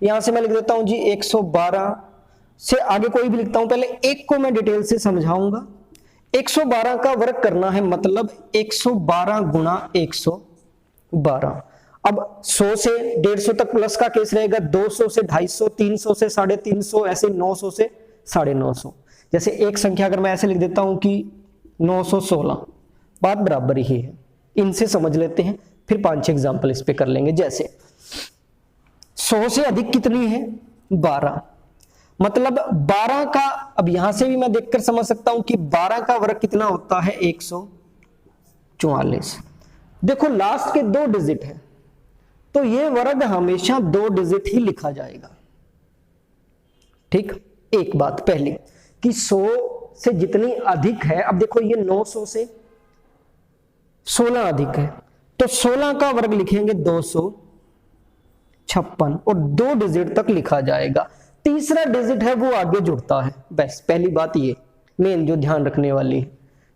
यहां से मैं लिख देता हूं जी 112 से आगे कोई भी लिखता हूं, पहले एक को मैं डिटेल से समझाऊंगा। 112 का वर्ग करना है, मतलब 112 गुणा 112। अब 100 से 150 तक प्लस का केस रहेगा, 200 से 250, 300 से 350, ऐसे 900 से 950। जैसे एक संख्या अगर मैं ऐसे लिख देता हूं कि 916, बात बराबर ही है। इनसे समझ लेते हैं, फिर 5-6 एग्जाम्पल इस पे कर लेंगे। जैसे 100 से अधिक कितनी है? 12, मतलब 12 का, अब यहां से भी मैं देखकर समझ सकता हूं कि 12 का वर्ग कितना होता है? 144। देखो लास्ट के 2 डिजिट है, तो ये वर्ग हमेशा 2 डिजिट ही लिखा जाएगा। ठीक, एक बात पहली कि 100 से जितनी अधिक है, अब देखो ये 900 से 16 अधिक है, तो 16 का वर्ग लिखेंगे 256 और 2 डिजिट तक लिखा जाएगा। तीसरा डिजिट है वो आगे जुड़ता है, बस पहली बात ये मेन जो ध्यान रखने वाली है।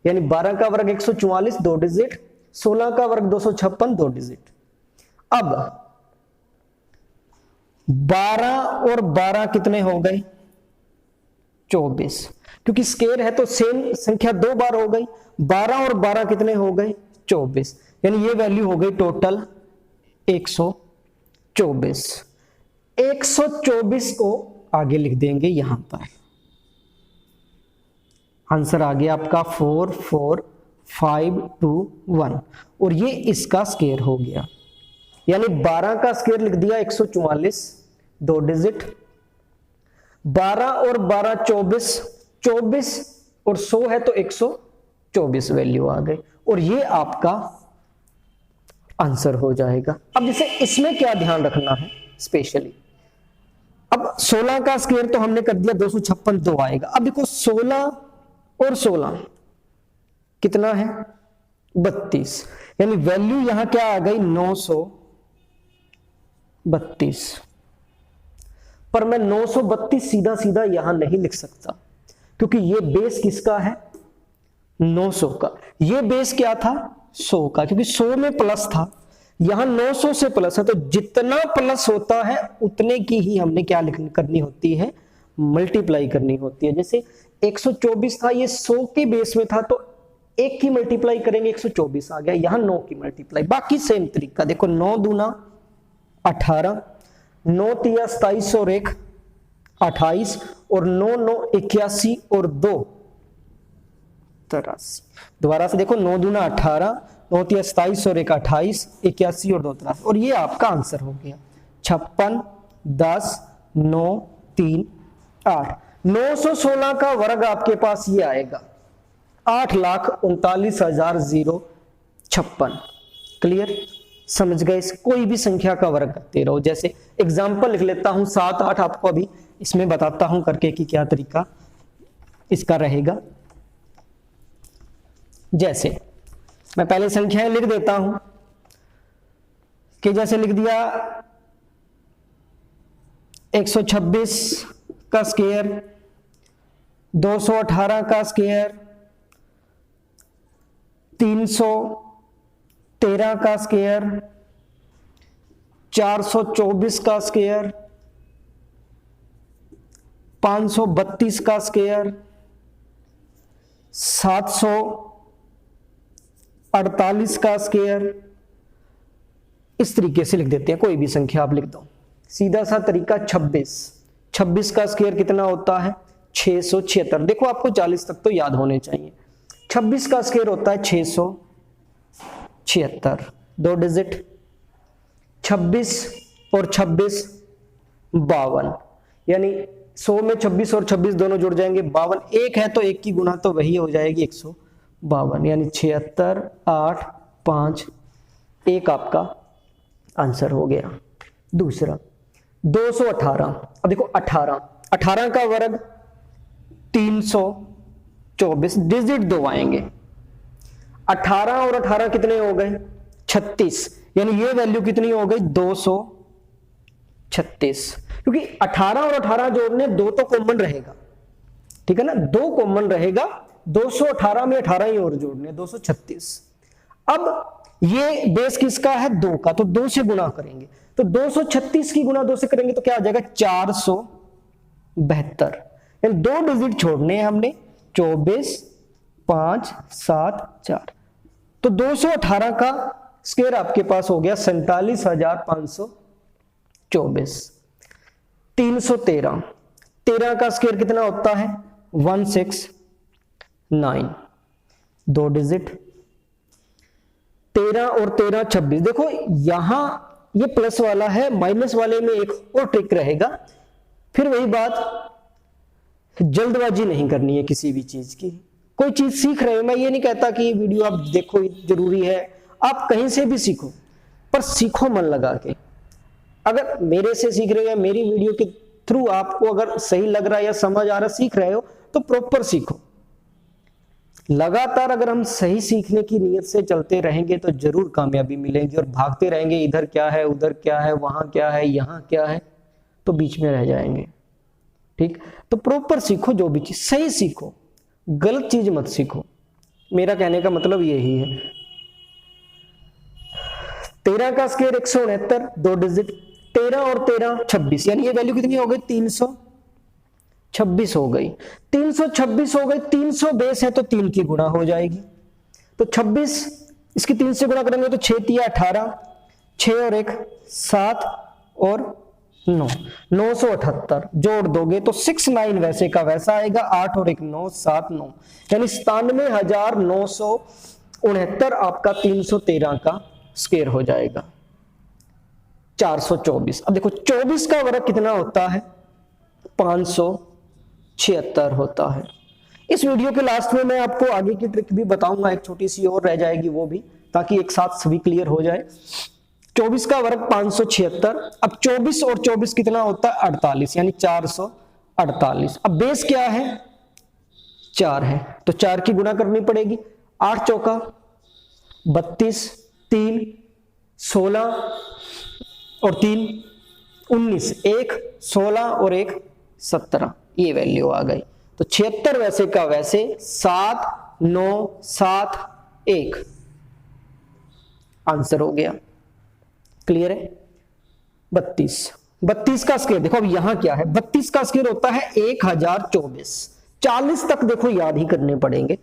यानी 12 का वर्ग 144 2 डिजिट, 16 का वर्ग 256 2 डिजिट। अब 12 और 12 कितने हो गए? 24, क्योंकि स्केयर है तो सेम संख्या 2 बार हो गई। 12 और 12 कितने हो गए? 24, यानी ये वैल्यू हो गई टोटल 124। 124 को आगे लिख देंगे यहां पर। आंसर आ गया आपका 44521 और ये इसका स्केयर हो गया। यानी 12 का स्केयर लिख दिया 144 2 डिजिट, 12 और 12 24, 24 और 100 है तो 124 वैल्यू आ गई और ये आपका आंसर हो जाएगा। अब जैसे इसमें क्या ध्यान रखना है स्पेशली, अब 16 का स्क्वायर तो हमने कर दिया 256 2 आएगा। अब देखो 16 और 16 कितना है? 32, यानी वैल्यू यहां क्या आ गई? 932। पर मैं 932 सीधा सीधा यहां नहीं लिख सकता, क्योंकि ये बेस किसका है? 900 का। ये बेस क्या था? 100 का, क्योंकि 100 में प्लस था, यहां 900 से प्लस है, तो जितना प्लस होता है उतने की ही हमने क्या करनी होती है? मल्टीप्लाई करनी होती है। जैसे 124 था, ये 100 के बेस में था, तो 1 की मल्टीप्लाई करेंगे 124 आ गया, यहां 9 की मल्टीप्लाई। बाकी सेम तरीका देखो, 9 दूना 18, 9 तिया 27 और 1 28 और 9 9 81 और 2 83। दोबारा से देखो, 9 दूना 18, 9 तिया 27 और 1 28, 81 और 2 83 और ये आपका आंसर हो गया 56 10 9 3 8। 916 का वर्ग आपके पास ये आएगा 8,39,056। क्लियर? समझ गए? कोई भी संख्या का वर्ग करते रहो। जैसे एग्जांपल लिख लेता हूं 7 8, आपको अभी इसमें बताता हूं करके कि क्या तरीका इसका रहेगा। जैसे मैं पहले संख्याएं लिख देता हूं कि जैसे लिख दिया 126 का स्क्वायर, 218 का स्क्वायर, 313 का स्क्वायर, 424 का स्क्वायर, 532 का स्क्वायर, 748 का स्क्वायर। इस तरीके से लिख देते हैं, कोई भी संख्या आप लिख दो। सीधा सा तरीका 26 का स्क्वायर कितना होता है? 676। देखो आपको 40 तक तो याद होने चाहिए। 26 का स्क्वायर होता है 676, 2 डिजिट। 26 और 26 52, यानी 100 में 26 और 26 दोनों जुड़ जाएंगे 52। एक है तो एक की गुना तो वही हो जाएगी 152, यानी 76 8 5 1 आपका आंसर हो गया। दूसरा 218। अब देखो 18 का वर्ग 324, डिजिट 2 आएंगे। 18 और 18 कितने हो गए? 36, यानी ये वैल्यू कितनी हो गई? 236, क्योंकि 18 और 18 जोड़ने 2 तो कॉमन रहेगा, ठीक है ना? 2 कॉमन रहेगा, 218 में 18 ही और जोड़ने 236। अब ये बेस किसका है 2 का, तो 2 से गुणा करेंगे, तो 236 की गुणा 2 से करेंगे तो क्या आ जाएगा 472। यानी 2 डिजिट छोड़ने हैं हमने, 24 5 7 4, तो 218 का स्क्वायर आपके पास हो गया 47,524। 313, 13 का स्क्वायर कितना होता है 169, 2 डिजिट, 13 और 13 26। देखो यहां ये प्लस वाला है, माइनस वाले में एक और ट्रिक रहेगा। फिर वही बात, जल्दबाजी नहीं करनी है किसी भी चीज की। कोई चीज सीख रहे हो, मैं ये नहीं कहता कि ये वीडियो आप देखो जरूरी है, आप कहीं से भी सीखो, पर सीखो मन लगा के। अगर मेरे से सीख रहे हो या मेरी वीडियो के थ्रू आपको अगर सही लग रहा है या समझ आ रहा, सीख रहे हो, तो प्रॉपर सीखो। लगातार अगर हम सही सीखने की नीयत से चलते रहेंगे तो जरूर कामयाबी मिलेगी, और भागते रहेंगे इधर क्या है उधर क्या है वहां क्या है यहां क्या है, तो बीच में रह जाएंगे। ठीक, तो प्रॉपर सीखो, जो भी चीज सही सीखो, गलत चीज मत सीखो। मेरा कहने का मतलब यही है। 13 का स्क्वायर 169, 2 डिजिट, 13 और 13 26, यानी ये वैल्यू कितनी हो गई 326 हो गई। 326 हो गई, 300 बेस है तो 3 की गुणा हो जाएगी, तो 26 इसकी 3 से गुणा करेंगे तो 6 3 18, 6 और 1 7 और 9, 978 जोड़ दोगे तो 69 वैसे का वैसा आएगा, 8 और 1 9 7 9, यानी 97,969 आपका 313 का स्क्वायर हो जाएगा। 424। अब देखो 24 का वर्ग कितना होता है 576 होता है। इस वीडियो के लास्ट में मैं आपको आगे की ट्रिक भी बताऊंगा, एक छोटी सी और रह जाएगी वो भी, ताकि एक साथ सभी क्लियर हो जाए। 24 का वर्ग 576। अब 24 और 24 कितना होता है 48, यानी 448। अब बेस क्या है 4 है, तो 4 की गुणा करनी पड़ेगी। 8 चौका 32, 3 16 और 3 19, 1 16 और 1 17, ये वैल्यू आ गई। तो 76 वैसे का वैसे 7 9 7 1 आंसर हो गया। क्लियर है। 32 का स्क्वायर देखो, अब यहां क्या है 32 का स्क्वायर होता है 1024। 40 तक देखो याद ही करने पड़ेंगे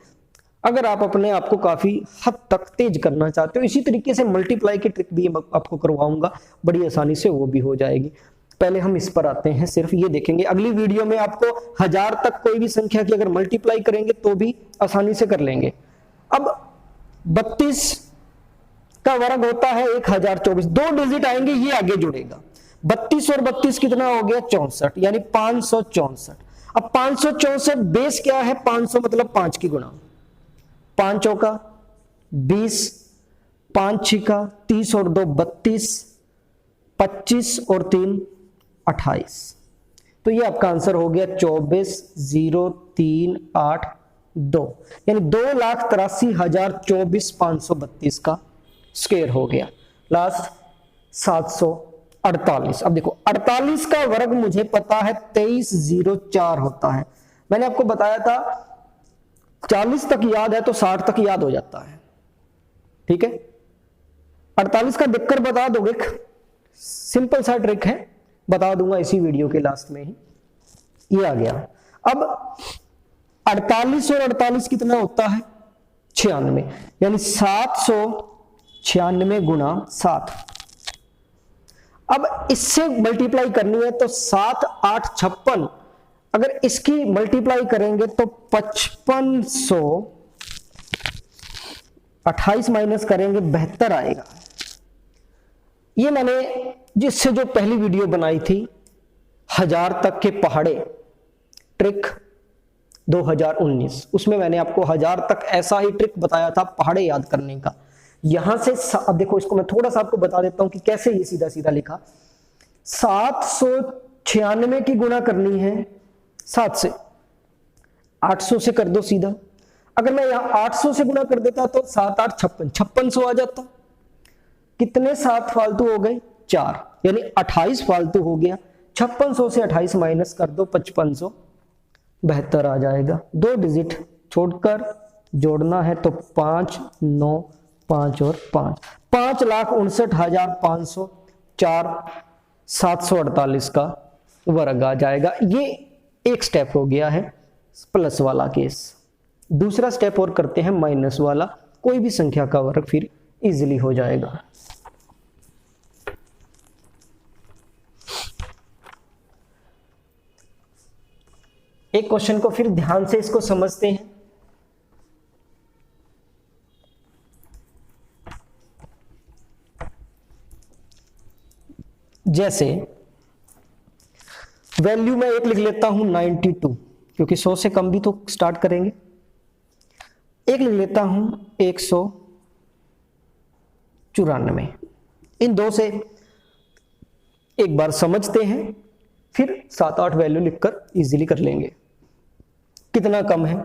अगर आप अपने आप को काफी हद तक तेज करना चाहते हो। इसी तरीके से मल्टीप्लाई की ट्रिक भी आपको करवाऊंगा, बड़ी आसानी से वो भी हो जाएगी। पहले हम इस पर आते हैं, सिर्फ ये देखेंगे। अगली वीडियो में आपको 1000 तक कोई भी संख्या की अगर मल्टीप्लाई करेंगे तो भी आसानी से कर लेंगे। अब 32 का वर्ग होता है 1024, 2 डिजिट आएंगे, ये आगे जुड़ेगा। 32 और 32 कितना हो गया 64, यानी 564। अब 564 बेस क्या है 500, मतलब 5 की गुणा। 5 चौका 20, 5 छिका 30 और 2 32, 25 और 3 28। तो ये आपका आंसर हो गया 24,0382, यानी 2,83,024,532 का स्क्वायर हो गया। लास्ट 748। अब देखो 48 का वर्ग मुझे पता है 2304 होता है। मैंने आपको बताया था 40 तक याद है तो 60 तक याद हो जाता है। ठीक है, 48 का देखकर बता दोगे, सिंपल सा ट्रिक है, बता दूंगा इसी वीडियो के लास्ट में ही। ये आ गया। अब 48 और 48 कितना होता है 96, यानी 796 गुणा 7। अब इससे मल्टीप्लाई करनी है तो 7 8 56, अगर इसकी मल्टीप्लाई करेंगे तो 5500, 28 माइनस करेंगे 72 आएगा। ये मैंने जिससे जो पहली वीडियो बनाई थी 1000 तक के पहाड़े ट्रिक 2019, उसमें मैंने आपको 1000 तक ऐसा ही ट्रिक बताया था पहाड़े याद करने का। यहां से अब देखो, इसको मैं थोड़ा सा आपको बता देता हूं कि कैसे ये सीधा सीधा लिखा। 796 की गुणा करनी है 7 से, 800 से कर दो सीधा। अगर मैं यहां 800 से गुणा कर देता तो 7 8 56, 5600 आ जाता। कितने 7 फालतू हो गए 4, यानी 28 फालतू हो गया। 5600 से 28 माइनस कर दो 5572 आ जाएगा। 2 डिजिट छोड़कर जोड़ना है तो 5 9 5 और 5, 5,59,500, 4,748 का वर्ग आ जाएगा। ये एक स्टेप हो गया है प्लस वाला केस। दूसरा स्टेप और करते हैं माइनस वाला, कोई भी संख्या का वर्ग फिर इजीली हो जाएगा। एक क्वेश्चन को फिर ध्यान से इसको समझते हैं। जैसे वैल्यू में एक लिख लेता हूं 92, क्योंकि 100 से कम भी तो स्टार्ट करेंगे। एक लिख लेता हूं 194। इन दो से एक बार समझते हैं, फिर 7-8 वैल्यू लिखकर इजीली कर लेंगे। कितना कम है?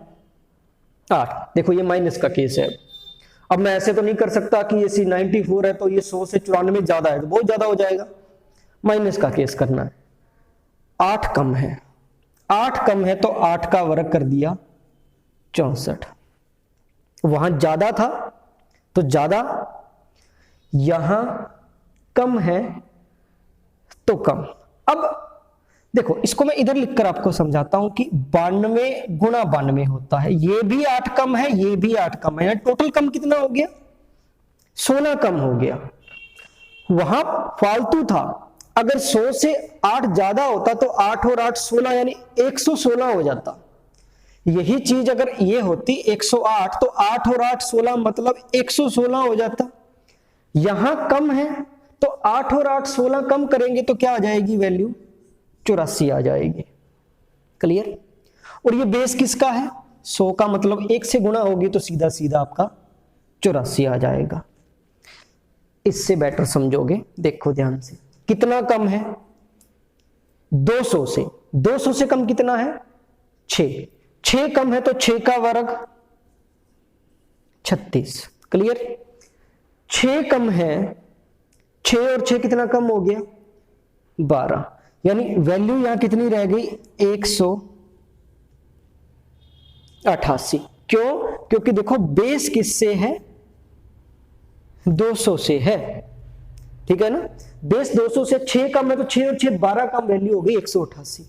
8। देखो ये माइनस का केस है। अब मैं ऐसे तो नहीं कर सकता कि ये 94 है तो ये 100 से 94 ज्यादा है, तो बहुत ज्यादा हो जाएगा। माइनस का केस करना है। 8 कम है, 8 कम है तो 8 का वर्ग कर दिया 64। वहां ज्यादा था तो ज्यादा, यहां कम है तो कम। अब देखो इसको मैं इधर लिखकर आपको समझाता हूं कि 92 गुणा 92 होता है। ये भी 8 कम है, ये भी 8 कम है, टोटल कम कितना हो गया? 16 कम हो गया। वहां फालतू था। अगर 100 से 8 ज्यादा होता तो 8 और 8 16, यानी 116 हो जाता। यही चीज अगर ये होती 108 तो 8 और 8 16 मतलब 116 हो जाता। यहां कम है तो 8 और 8 16 कम करेंगे तो क्या आ जाएगी वैल्यू? 84 आ जाएगी। क्लियर? और ये बेस किसका है? 100 का, मतलब 1 से गुणा होगी तो सीधा सीधा आपका 84 आ जाएगा। इससे बेटर समझोगे, देखो ध्यान से। कितना कम है? 200 से। 200 से कम कितना है? 6। 6 कम है तो 6 का वर्ग 36। क्लियर? 6 कम है, 6 और 6 कितना कम हो गया? 12। यानी वैल्यू यहां कितनी रह गई? 188। क्यों? क्योंकि देखो बेस किससे है? 200 से है। ठीक है ना? बेस 200 से 6 कम है तो 6 और 6 12 कम, वैल्यू हो गई 188।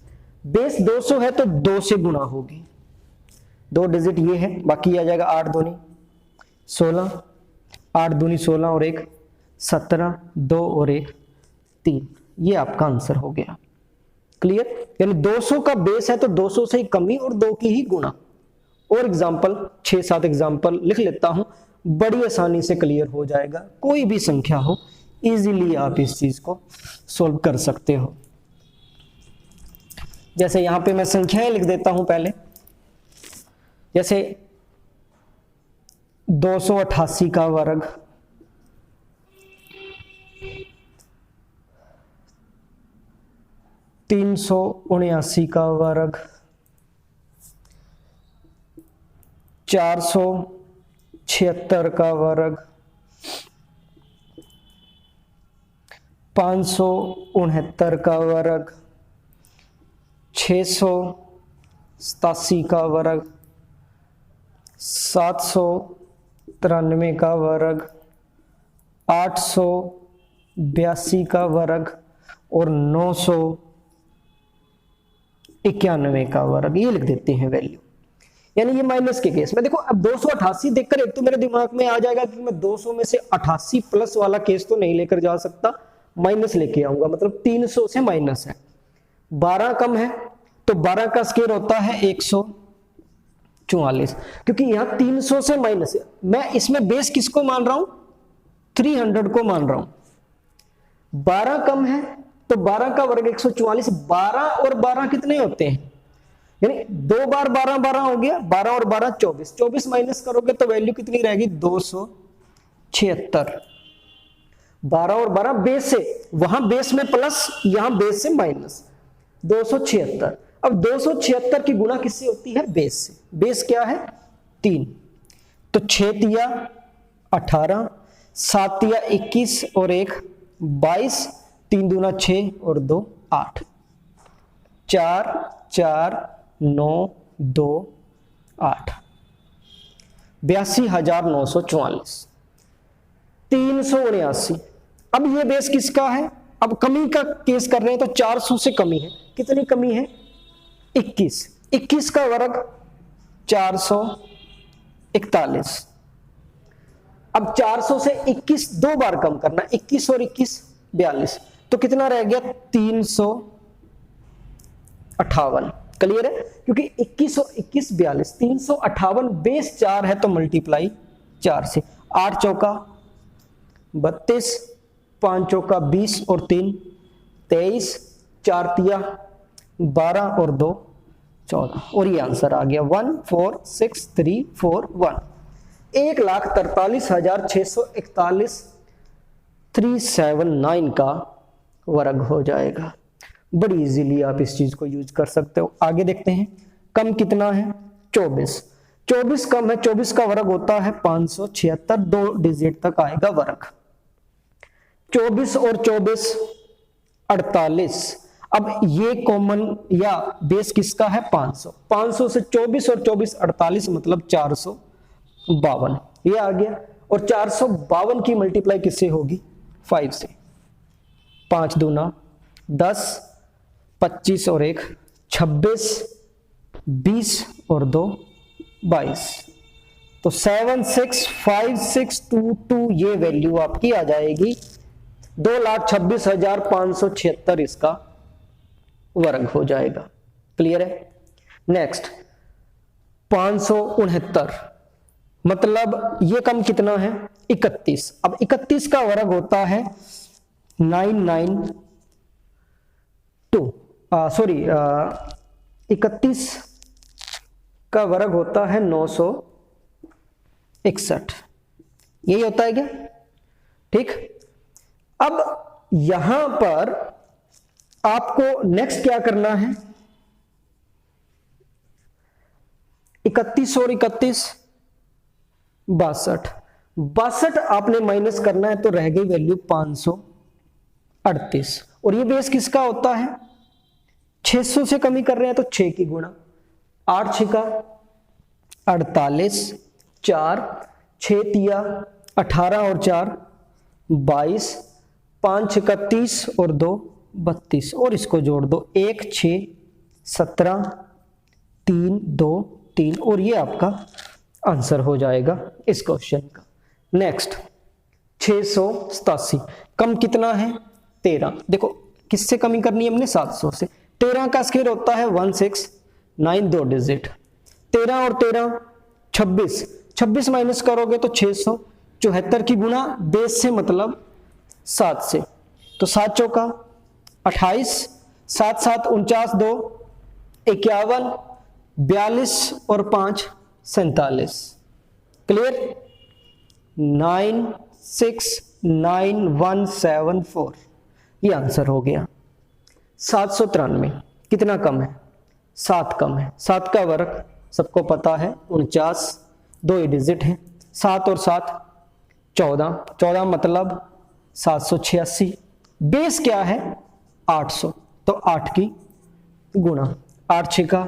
बेस 200 है तो 2 से गुणा होगी। 2 डिजिट ये है, बाकी आ जाएगा 8 दूनी 16, 8 दूनी 16 और 1 17, 2 और 1 3। ये आपका आंसर हो गया। क्लियर? यानी 200 का बेस है तो 200 से ही कमी और 2 की ही गुणा। और एग्जांपल 6-7 एग्जांपल लिख लेता हूं, बड़ी आसानी से क्लियर हो जाएगा। कोई भी संख्या हो, इजीली आप इस चीज को सॉल्व कर सकते हो। जैसे यहां पे मैं संख्याएं लिख देता हूं पहले। जैसे 288 का वर्ग, 379 का वर्ग, 476 का वर्ग, 569 का वर्ग, 687 का वर्ग, 793 का वर्ग, 882 का वर्ग और 991 का वर्ग। ये लिख देते हैं वैल्यू। यानी ये माइनस के केस में देखो, अब 288 देखकर एक तो मेरे दिमाग में आ जाएगा कि मैं 200 में से 88 प्लस वाला केस तो नहीं लेकर जा सकता, माइनस लेके आऊंगा, मतलब 300 से माइनस है। 12 कम है तो 12 का स्क्वायर होता है 144, क्योंकि यहां 300 से माइनस है। मैं इसमें बेस किसको मान रहा हूं? 300 को मान रहा हूं। 12 कम है तो 12 का वर्ग 144। 12 और 12 कितने होते हैं? यानी 2 बार 12 12 हो गया, 12 और 12 24। 24 माइनस करोगे तो वैल्यू कितनी रहेगी? 276। 12 और 12 बेस से, वहां बेस में प्लस, यहां बेस से माइनस, 276। अब 276 की गुणा किससे होती है? बेस से। बेस क्या है? 3। तो 6 तिया 18, 7 तिया 21 और 1 22, 3 दूना 6 और 2 8, 4 4 9 2 8, 82,944। 379। अब ये बेस किसका है, अब कमी का केस कर रहे हैं तो 400 से कमी है, कितनी कमी है 21, 21 का वर्ग 441। अब 400 से 21 दो बार कम करना, 21 और 21 42, तो कितना रह गया 358। क्लियर है, क्योंकि 21 और 21 42, 358 बेस 4 है तो मल्टीप्लाई 4 से, 8 चौका 32, 5 चौका 20 और 3 23, 4 तिया 12 और 2 14, और ये आंसर आ गया 146,341, 1,43,641 379 का वर्ग हो जाएगा। बड़ी इजीली आप इस चीज को यूज कर सकते हो। आगे देखते हैं, कम कितना है 24, 24 कम है, 24 का वर्ग होता है 576, 2 डिजिट तक आएगा वर्ग। 24 और 24 48। अब ये कॉमन या बेस किसका है 500, 500 से 24 और 24 48 मतलब 452, ये आ गया। और 452 की मल्टीप्लाई किससे होगी 5 से, 5 दूना 10, 25 और 1 26, 20 और 2 22, तो 765622 ये वैल्यू आपकी आ जाएगी, 2,26,576 इसका वर्ग हो जाएगा। क्लियर है। नेक्स्ट 569, मतलब ये कम कितना है 31। अब 31 का वर्ग होता है 992, सॉरी 31 का वर्ग होता है 961, यही होता है क्या, ठीक। अब यहां पर आपको नेक्स्ट क्या करना है, 31 और 31 62 आपने माइनस करना है, तो रह गई वैल्यू 538। और ये बेस किसका होता है 600 से कमी कर रहे हैं तो 6 की गुणा, 8 6 48, 4 6 तिया 18 और 4 22, 5 6 30 और 2 32, और इसको जोड़ दो 1 6 17 3 2 3, और ये आपका आंसर हो जाएगा इस क्वेश्चन का। नेक्स्ट 687, कम कितना है 13। देखो किससे कमी करनी है हमने 700 से, 13 का स्क्वायर होता है 169, 2 डिजिट, 13 और 13 26, 26 माइनस करोगे तो 674 की गुणा बेस से मतलब 7 से, तो 7 चौका 28, 7 7 49, 2 51, 42 और 5 47। क्लियर, 969174 ये आंसर हो गया। 793 कितना कम है 7 कम है, 7 का वर्ग सबको पता है 49, 2 डिजिट है, 7 और 7 14, 14 मतलब 786, बेस क्या है 800, तो 8 की गुणा, 8 6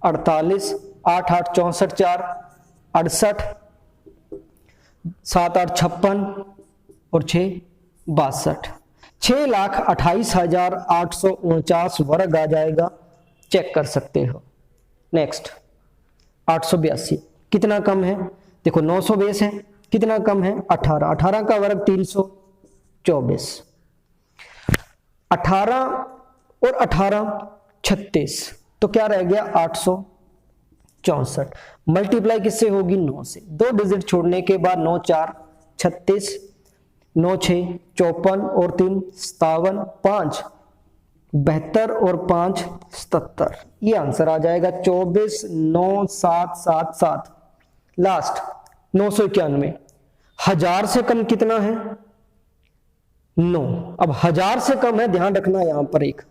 48, 8 8 64, 4 68, 7 8 56 और 6 62, 6,28,849 वर्ग आ जाएगा, चेक कर सकते हो। नेक्स्ट 882 कितना कम है, देखो 900 बेस है, कितना कम है 18, 18 का वर्ग 324, 18 और 18 36, तो क्या रह गया 864, मल्टीप्लाई किससे होगी 9 से, 2 डिजिट छोड़ने के बाद 9 4 36, 9 6 54 और 3 57, 5 72 और 5 77, ये आंसर आ जाएगा 24 9 7 7 7। लास्ट 991, 1000 से कम कितना है 9। अब 1000 से कम है, ध्यान रखना यहां पर एक,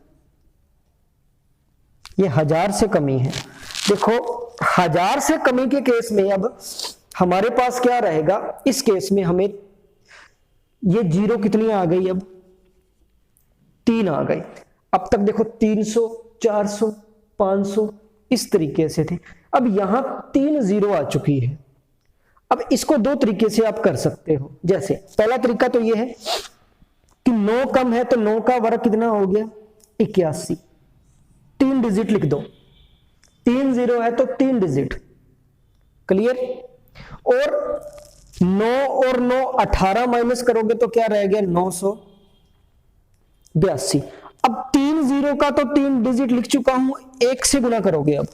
ये 1000 से कमी है। देखो 1000 से कमी के केस में अब हमारे पास क्या रहेगा, इस केस में हमें ये जीरो कितनी आ गई, अब 3 आ गई। अब तक देखो 300 400 500 इस तरीके से थे, अब यहां 3 जीरो आ चुकी है। अब इसको दो तरीके से आप कर सकते हो। जैसे पहला तरीका तो ये है कि 9 कम है तो 9 का वर्ग कितना हो गया 81, 3 डिजिट लिख दो, 3 0 है तो 3 डिजिट, क्लियर। और 9 और 9 18 माइनस करोगे तो क्या रह गया 982। अब 3 0 का तो 3 डिजिट लिख चुका हूं, 1 से गुना करोगे अब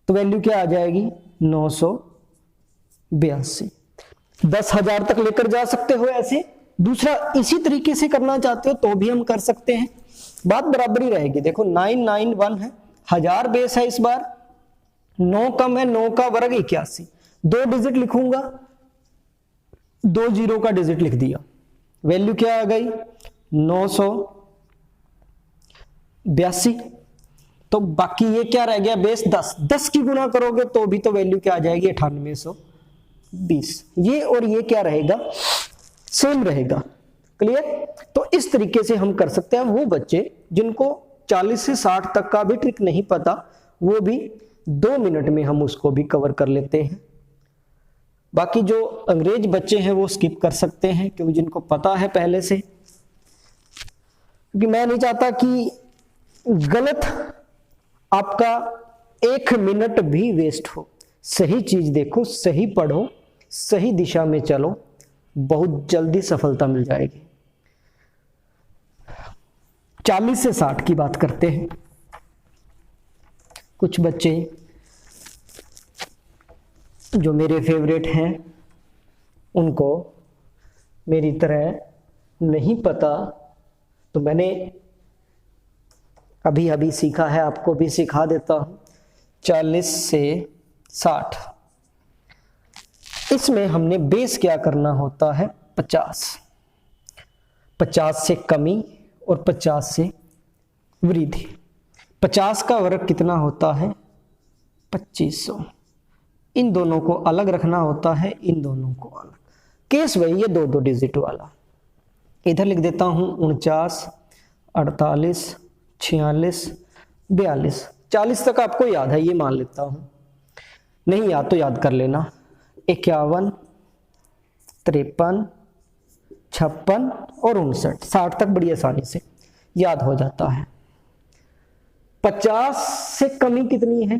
तो वैल्यू क्या आ जाएगी 982। 10,000 तक लेकर जा सकते हो ऐसे। दूसरा इसी तरीके से करना चाहते हो तो भी हम कर सकते हैं, बात बराबर ही रहेगी। देखो 991 है, 1000 बेस है इस बार, 9 कम है, 9 का वर्ग 81, 2 डिजिट लिखूंगा, 2 0 का डिजिट लिख दिया, वैल्यू क्या आ गई 982। तो बाकी ये क्या रह गया बेस 10, 10 की गुना करोगे तो भी तो वैल्यू क्या आ जाएगी 9820। ये और ये क्या रहेगा सेम रहेगा, क्लियर। तो इस तरीके से हम कर सकते हैं। वो बच्चे जिनको 40 से 60 तक का भी ट्रिक नहीं पता वो भी 2 मिनट में हम उसको भी कवर कर लेते हैं। बाकी जो अंग्रेज बच्चे हैं वो स्किप कर सकते हैं क्योंकि जिनको पता है पहले से, क्योंकि मैं नहीं चाहता कि गलत आपका 1 मिनट भी वेस्ट हो। सही चीज देखो, सही पढ़ो, सही दिशा में चलो, बहुत जल्दी सफलता मिल जाएगी। 40 से 60 की बात करते हैं। कुछ बच्चे जो मेरे फेवरेट हैं उनको मेरी तरह नहीं पता, तो मैंने अभी अभी सीखा है, आपको भी सिखा देता हूं। 40 से 60 इसमें हमने बेस क्या करना होता है 50, 50 से कमी और 50 से वृद्धि। 50 का वर्ग कितना होता है 2500। इन दोनों को अलग रखना होता है, इन दोनों को अलग। केस वही है 2 डिजिट वाला। इधर लिख देता हूं 49, 48, 46, 42, 40 तक आपको याद है ये मान लेता हूं, नहीं याद तो याद कर लेना। 51, 53, 56 और 59, 60 तक बड़ी आसानी से याद हो जाता है। 50 से कमी कितनी है,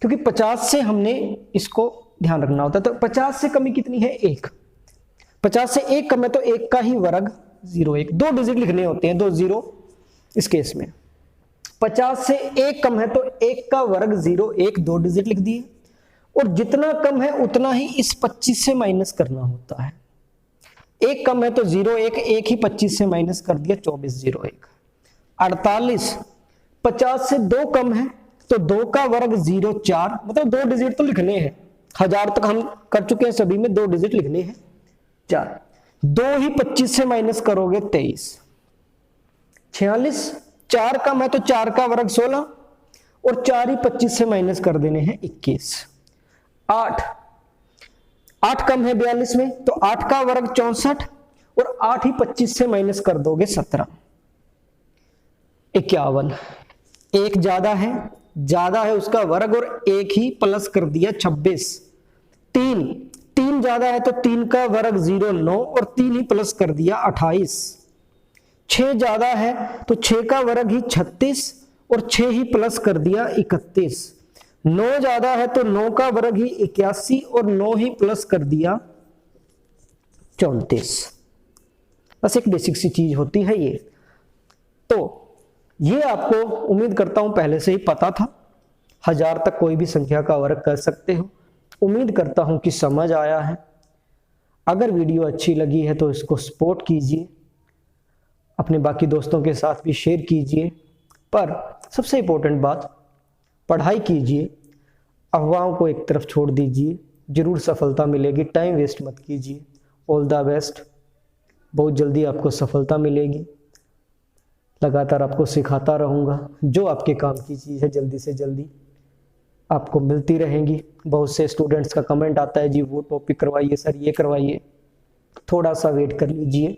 क्योंकि 50 से हमने इसको ध्यान रखना होता है, तो 50 से कमी कितनी है 1। 50 से 1 कम है तो 1 का ही वर्ग 01, 2 डिजिट लिखने होते हैं, 2 0 इस केस में। 50 से 1 कम है तो 1 का वर्ग 01, 2 डिजिट लिख दिए। और जितना कम है उतना ही इस 25 से माइनस करना होता है। 1 कम है तो 01, 1 ही 25 से माइनस कर दिया, 2401। 48, 50 से 2 कम है तो 2 का वर्ग 04, मतलब 2 डिजिट तो लिखने हैं। 1000 तक हम कर चुके हैं, सभी में 2 डिजिट लिखने हैं 4। 2 ही 25 से माइनस करोगे 23। 46, 4 कम है तो 4 का वर्ग 16 और 4 ही 25 से माइनस कर देने हैं 21। 8, 8 कम है 42 में तो 8 का वर्ग 64 और 8 ही 25 से माइनस कर दोगे 17। 51, 1 ज्यादा है उसका वर्ग और 1 ही प्लस कर दिया 26। 3 ज्यादा है तो 3 का वर्ग 09 और 3 ही प्लस कर दिया 28। 6 ज्यादा है तो 6 का वर्ग ही 36 और 6 ही प्लस कर दिया 31। 9 ज्यादा है तो 9 का वर्ग ही 81 और 9 ही प्लस कर दिया 34। बस एक बेसिक सी चीज होती है ये। तो ये आपको उम्मीद करता हूं पहले से ही पता था। 1000 तक कोई भी संख्या का वर्ग कर सकते हो। उम्मीद करता हूं कि समझ आया है। अगर वीडियो अच्छी लगी है तो इसको सपोर्ट कीजिए, अपने बाकी दोस्तों के साथ भी शेयर कीजिए, पर सबसे इंपॉर्टेंट बात पढ़ाई कीजिए, अफवाहों को एक तरफ छोड़ दीजिए, जरूर सफलता मिलेगी। टाइम वेस्ट मत कीजिए। All the best. बहुत जल्दी आपको सफलता मिलेगी। लगातार आपको सिखाता रहूँगा, जो आपके काम की चीज़ है जल्दी से जल्दी आपको मिलती रहेंगी। बहुत से स्टूडेंट्स का कमेंट आता है जी वो टॉपिक करवाइए सर, ये करवाइए। थोड़ा सा वेट कर लीजिए,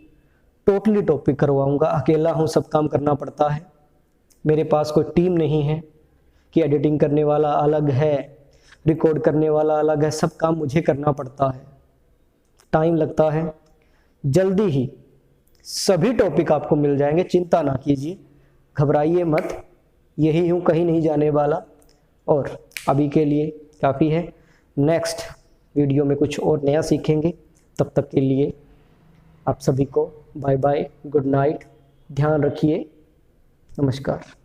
टोटली टॉपिक करवाऊंगा। अकेला हूँ, सब काम करना पड़ता है। मेरे पास कोई टीम नहीं है कि एडिटिंग करने वाला अलग है, रिकॉर्ड करने वाला अलग है, सब काम मुझे करना पड़ता है, टाइम लगता है। जल्दी ही सभी टॉपिक आपको मिल जाएंगे, चिंता ना कीजिए, घबराइए मत, यही हूँ, कहीं नहीं जाने वाला। और अभी के लिए काफ़ी है, नेक्स्ट वीडियो में कुछ और नया सीखेंगे। तब तक के लिए आप सभी को बाय बाय, गुड नाइट, ध्यान रखिए, नमस्कार।